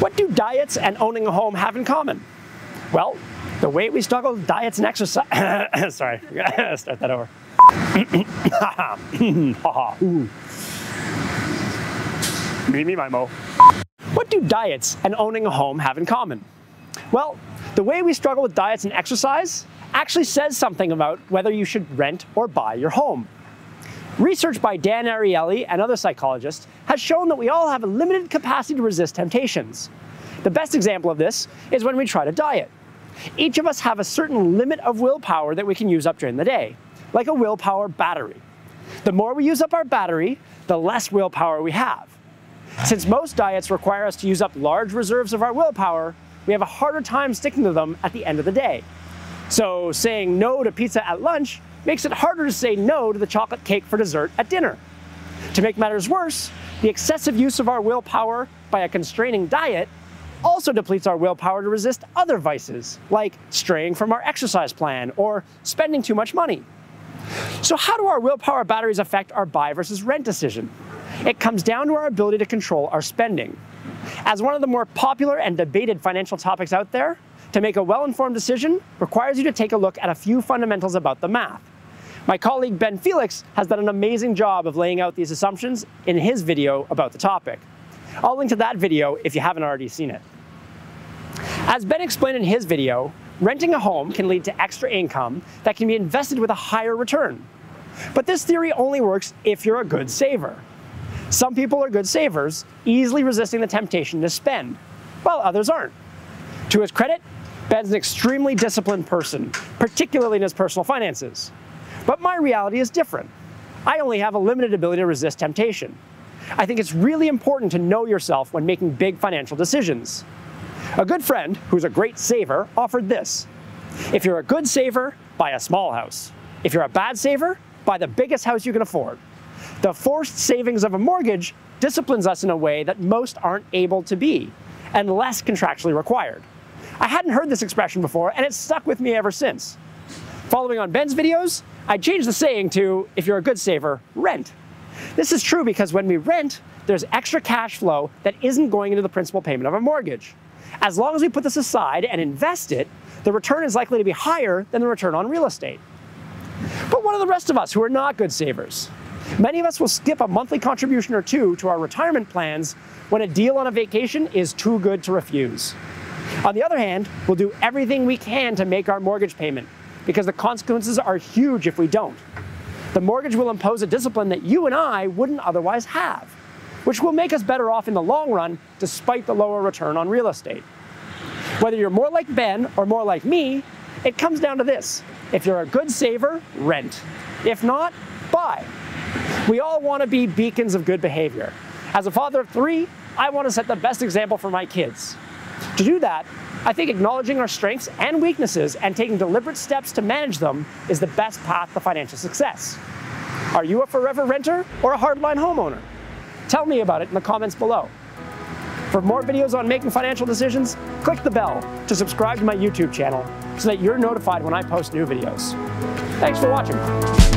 What do diets and owning a home have in common? Well, the way we struggle with diets and exercise. Sorry, start that over. Me, my mo. What do diets and owning a home have in common? Well, the way we struggle with diets and exercise actually says something about whether you should rent or buy your home. Research by Dan Ariely and other psychologists has shown that we all have a limited capacity to resist temptations. The best example of this is when we try to diet. Each of us have a certain limit of willpower that we can use up during the day, like a willpower battery. The more we use up our battery, the less willpower we have. Since most diets require us to use up large reserves of our willpower, we have a harder time sticking to them at the end of the day. So saying no to pizza at lunch makes it harder to say no to the chocolate cake for dessert at dinner. To make matters worse, the excessive use of our willpower by a constraining diet also depletes our willpower to resist other vices, like straying from our exercise plan or spending too much money. So how do our willpower batteries affect our buy versus rent decision? It comes down to our ability to control our spending. As one of the more popular and debated financial topics out there, to make a well-informed decision requires you to take a look at a few fundamentals about the math. My colleague Ben Felix has done an amazing job of laying out these assumptions in his video about the topic. I'll link to that video if you haven't already seen it. As Ben explained in his video, renting a home can lead to extra income that can be invested with a higher return. But this theory only works if you're a good saver. Some people are good savers, easily resisting the temptation to spend, while others aren't. To his credit, Ben's an extremely disciplined person, particularly in his personal finances. But my reality is different. I only have a limited ability to resist temptation. I think it's really important to know yourself when making big financial decisions. A good friend, who's a great saver, offered this. If you're a good saver, buy a small house. If you're a bad saver, buy the biggest house you can afford. The forced savings of a mortgage disciplines us in a way that most aren't able to be, and less contractually required. I hadn't heard this expression before, and it's stuck with me ever since. Following on Ben's videos, I changed the saying to, if you're a good saver, rent. This is true because when we rent, there's extra cash flow that isn't going into the principal payment of a mortgage. As long as we put this aside and invest it, the return is likely to be higher than the return on real estate. But what of the rest of us who are not good savers? Many of us will skip a monthly contribution or two to our retirement plans when a deal on a vacation is too good to refuse. On the other hand, we'll do everything we can to make our mortgage payment, because the consequences are huge if we don't. The mortgage will impose a discipline that you and I wouldn't otherwise have, which will make us better off in the long run despite the lower return on real estate. Whether you're more like Ben or more like me, it comes down to this. If you're a good saver, rent. If not, buy. We all want to be beacons of good behavior. As a father of 3, I want to set the best example for my kids. To do that, I think acknowledging our strengths and weaknesses and taking deliberate steps to manage them is the best path to financial success. Are you a forever renter or a hardline homeowner? Tell me about it in the comments below. For more videos on making financial decisions, click the bell to subscribe to my YouTube channel so that you're notified when I post new videos. Thanks for watching.